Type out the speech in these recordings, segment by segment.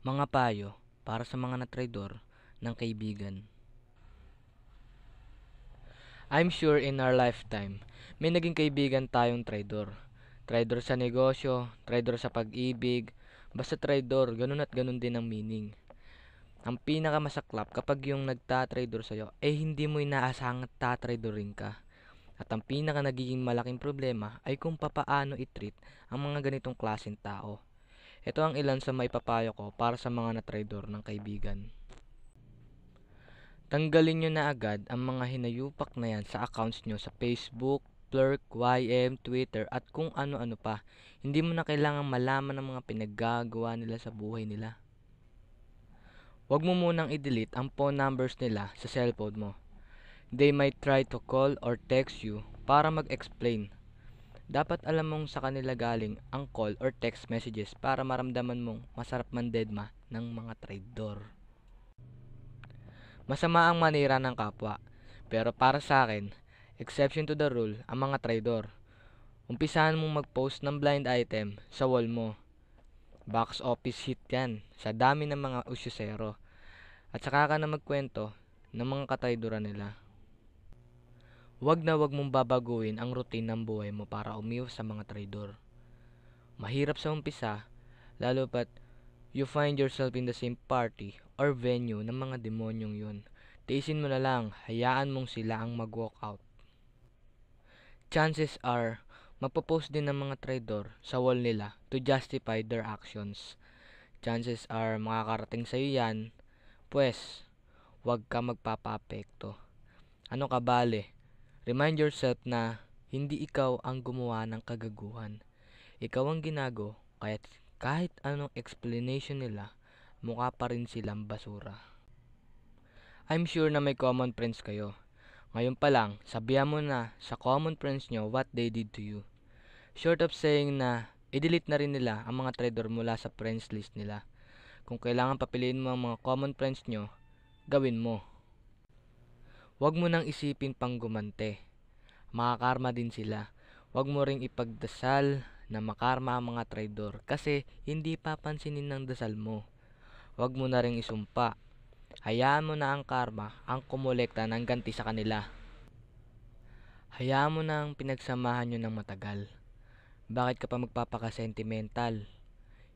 Mga payo para sa mga na-traidor ng kaibigan. I'm sure in our lifetime, may naging kaibigan tayong traidor. Traidor sa negosyo, traidor sa pag-ibig, basta traidor, ganun at ganun din ang meaning. Ang pinakamasaklap kapag yung nagtatraidor sa'yo, hindi mo inaasahang tatraidorin ka. At ang pinaka nagiging malaking problema ay kung papaano i-treat ang mga ganitong klaseng tao. Ito ang ilan sa maipapayo ko para sa mga na-traidor ng kaibigan. Tanggalin nyo na agad ang mga hinayupak na yan sa accounts nyo sa Facebook, Plurk, YM, Twitter at kung ano-ano pa. Hindi mo na kailangang malaman ang mga pinaggagawa nila sa buhay nila. Huwag mo munang i-delete ang phone numbers nila sa cellphone mo. They might try to call or text you para mag-explain. Dapat alam mong sa kanila galing ang call or text messages para maramdaman mong masarap mandedma ng mga traidor. Masama ang manira ng kapwa, pero para sa akin, exception to the rule ang mga traidor. Umpisahan mong mag-post ng blind item sa wall mo. Box office hit yan sa dami ng mga usyusero. At saka ka na magkwento ng mga katraidoran nila. Huwag na huwag mong babaguhin ang routine ng buhay mo para umiwas sa mga traidor. Mahirap sa umpisa, lalo pat you find yourself in the same party or venue ng mga demonyong yun. Tiisin mo na lang, hayaan mong sila ang mag-walk out. Chances are, magpo-post din ng mga traidor sa wall nila to justify their actions. Chances are, makakarating sa'yo yan, pues, huwag ka magpapapekto. Ano ka bale? Remind yourself na hindi ikaw ang gumawa ng kagaguhan. Ikaw ang ginago, kahit anong explanation nila, mukha pa rin silang basura. I'm sure na may common friends kayo. Ngayon pa lang, sabihan mo na sa common friends nyo what they did to you. Short of saying na i-delete na rin nila ang mga traidor mula sa friends list nila. Kung kailangan papiliin mo ang mga common friends nyo, gawin mo. Huwag mo nang isipin pang gumante. Makakarma din sila. Huwag mo ring ipagdasal na makarma ang mga traidor kasi hindi papansinin ng dasal mo. Huwag mo na ring isumpa. Hayaan mo na ang karma ang kumolekta ng ganti sa kanila. Hayaan mo na ang pinagsamahan nyo ng matagal. Bakit ka pa magpapaka-sentimental?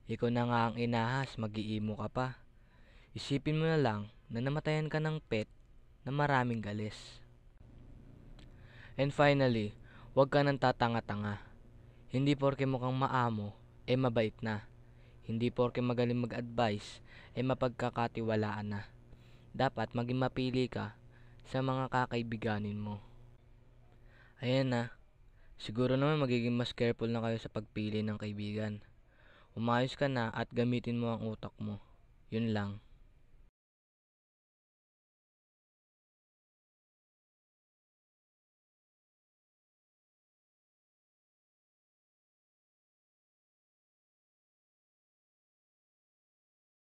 Ikaw na nga ang inahas, mag-iimo ka pa. Isipin mo na lang na namatayan ka ng pet na maraming galis. And finally, huwag ka nang tatanga-tanga. Hindi porke mukhang maamo, mabait na. Hindi porke magaling mag-advise, mapagkakatiwalaan na. Dapat maging mapili ka sa mga kakaibiganin mo. Ayan na, siguro naman magiging mas careful na kayo sa pagpili ng kaibigan. Umayos ka na at gamitin mo ang utak mo. Yun lang.